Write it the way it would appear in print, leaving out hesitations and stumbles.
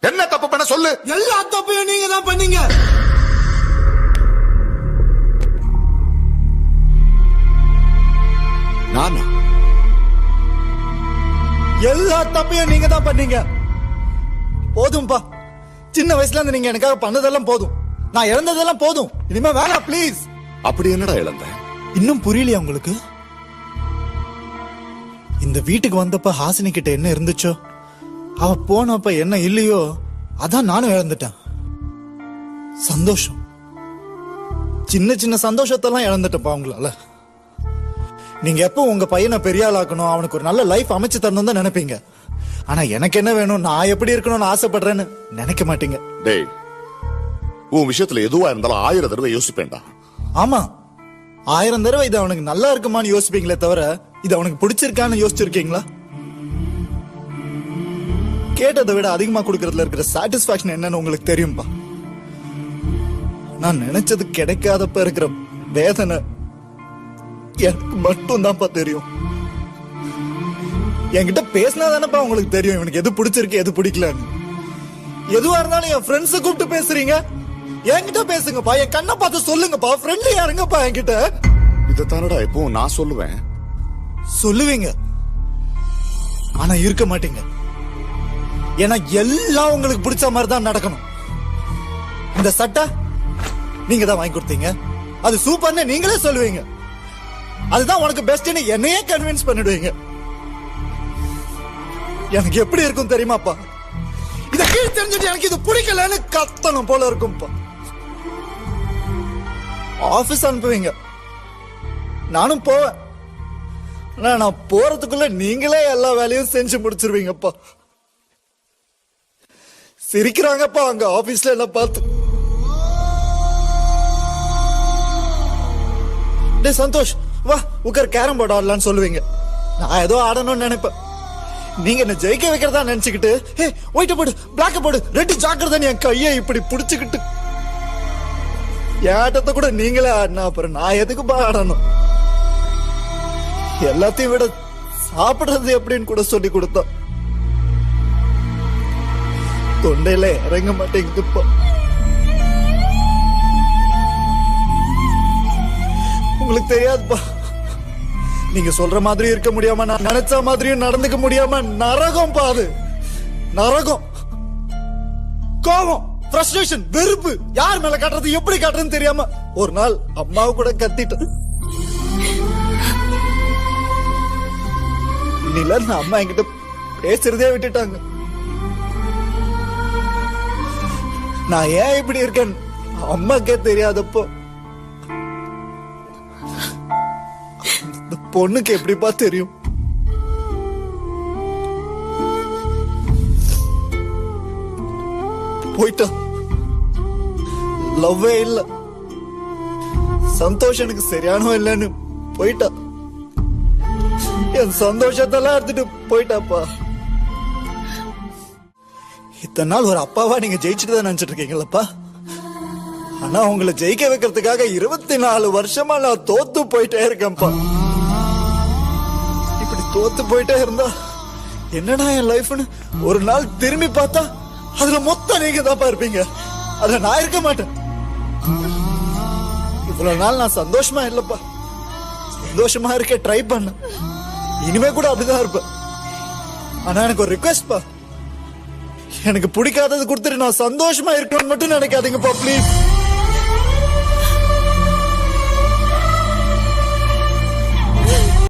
என்ன தப்பு பண்ண சொல்லு. எல்லா தப்பையும் நீங்க தான் பண்ணீங்க. நானா? எல்லா தப்பையும் நீங்க தான் பண்ணீங்க. போதும்பா, சின்ன வயசுல இருந்து நீங்க எனக்காக பண்ணதெல்லாம் போதும். நான் இழந்ததெல்லாம் போதும். இனிமே வேணாம் ப்ளீஸ். அப்படி என்னடா இழந்த? இன்னும் புரியலையா உங்களுக்கு? இந்த வீட்டுக்கு வந்தப்ப ஹாசினி கிட்ட என்ன இருந்துச்சோ, அவ போனப்ப என்ன இல்லையோ அதான் நானும் இழந்துட்டேன். சந்தோஷம், சின்ன சின்ன சந்தோஷத்தெல்லாம் இழந்துட்டேன்ப்பா உங்களால. நீங்க எப்போ உங்க பையனை பெரிய ஆளாக்கணும், அவனுக்கு ஒரு நல்ல லைஃப் அமைச்சு தரணும் தான் நினைப்பீங்க. ஆனா எனக்கு என்ன வேணும், நான் எப்படி இருக்கணும்னு ஆசைப்படுறேன்னு நினைக்க மாட்டீங்க. டேய், உன் விஷயத்துல எதுவா இருந்தாலும் 1000 தடவை யோசிப்பேன்டா. ஆமா, 1000 தடவை இது அவனுக்கு நல்லா இருக்குமான்னு யோசிப்பீங்களே தவிர இது அவனுக்கு பிடிச்சிருக்கான்னு யோசிச்சிருக்கீங்களா? கேட்டதை விட அதிகமா கொடுக்கறதுல இருக்கிற சாட்டிஸ்பாக்சன் என்னன்னு உங்களுக்கு தெரியும்பா. நான் நினைச்சது கிடைக்காதப்ப இருக்கிற வேதனை எனக்கு மட்டும் தான்ப்பா தெரியும். என்கிட்ட பேசினா தானப்பா உங்களுக்கு தெரியும் இவனுக்கு எது பிடிச்சிருக்கு எது பிடிக்கலன்னு. எதுவா இருந்தாலும் என் ஃப்ரெண்ட்ஸை கூப்பிட்டு பேசுறீங்க, என்கிட்ட பேசுங்கப்பா, என் கண்ணை பார்த்து சொல்லுங்கப்பா, ஃப்ரெண்ட்லியா இருங்கப்பா என்கிட்ட. இதைத்தானடா எப்பவும் நான் சொல்லுவேன். சொல்லுவீங்க, ஆனா இருக்க மாட்டீங்க. ஏன்னா எல்லாம் உங்களுக்கு பிடிச்ச மாதிரி தான் நடக்கணும். இந்த சட்டை நீங்க தான் வாங்கி கொடுத்தீங்க, அது சூப்பர்னு நீங்களே சொல்லுவீங்க. அதுதான் உனக்கு பெஸ்ட்னு என்னையே கன்வின்ஸ் பண்ணிடுவீங்க. எனக்கு எப்படி இருக்கும் தெரியுமாப்பா? இத கீழ் தெரிஞ்சுட்டு எனக்கு இது பிடிக்கலன்னு கத்தணும் போல இருக்கும்பா. ஆபீஸ் அனுப்புவீங்க, நானும் போவேன். நான் போறதுக்குள்ள நீங்களே எல்லா வேலையும் செஞ்சு முடிச்சிருவீங்கப்பா. சிரிக்கிறாங்கப்பா அங்க ஆபீஸ்ல எல்லாம் பார்த்து. டே சந்தோஷ், வா உட்கார், கேரம் போர்டு ஆடலான்னு சொல்லுவீங்க. நான் ஏதோ ஆடணும்னு நினைப்பேன். நீங்க என்ன ஜெயிக்க வைக்கிறதா நினைச்சுக்கிட்டு, ஹே ஒயிட்ட போடு, பிளாக்க போடு, ரெட்டு ஜாக்கிரதை என் கையை இப்படி புடிச்சுக்கிட்டு ஏட்டத்தை கூட நீங்களே ஆடினா அப்புறம் நான் எதுக்குப்பா ஆடணும்? எல்லாத்தையும் விட சாப்பிடுறது எப்படின்னு கூட சொல்லி கொடுத்தா தொண்டையில இறங்க மாட்டேங்குதுப்பா. உங்களுக்கு தெரியாதுப்பா, நீங்க சொல்ற மாதிரி இருக்க முடியாம, நான் நினைச்ச மாதிரியும் நடந்துக்க முடியாம நரகம் பாது. நரகம், கோபம், ஃப்ரஸ்ட்ரேஷன், வெறுப்பு, யார் மேல காட்டுறது எப்படி காட்டுறதுன்னு தெரியாம ஒரு நாள் அம்மாவை கூட கத்திட்டு நிலன்னு அம்மா என்கிட்ட பேசுறதே விட்டுட்டாங்க. நான் ஏன் இப்படி இருக்கேன் அம்மாக்கே தெரியாதப்போ பொண்ணுக்கு எப்படிப்பா தெரியும்? போயிட்டா, லவ்வே இல்ல, சந்தோஷம் எனக்கு சரியானோ இல்லைன்னு போயிட்டா. என் சந்தோஷத்தெல்லாம் எடுத்துட்டு போயிட்டாப்பா. இத்தனை நாள் ஒரு அப்பாவா நீங்க ஜெயிச்சுட்டு தான் நினைச்சிட்டு இருக்கீங்களப்பா. ஆனா உங்களை ஜெயிக்க வைக்கிறதுக்காக 24 வருஷமா நான் தோத்து போயிட்டே இருக்கேன்ப்பா. இப்படி தோத்து போயிட்டே இருந்தா என்னடா என் லைஃப்னு ஒரு நாள் திரும்பி பார்த்தா அதுல மொத்தம் நீங்க தான் இருப்பீங்க. அதுல நான் இருக்க மாட்டேன். இவ்வளவு நாள் நான் சந்தோஷமா இல்லப்பா, சந்தோஷமா இருக்க ட்ரை பண்ண, இனிமே கூட அப்படிதான் இருப்பேன். ஆனா எனக்கு ஒரு ரிக்வெஸ்ட் பா, எனக்கு பிடிக்காதது கொடுத்துட்டு நான் சந்தோஷமா இருக்கணும்னு மட்டும் நினைக்காதீங்கப்பா ப்ளீஸ்.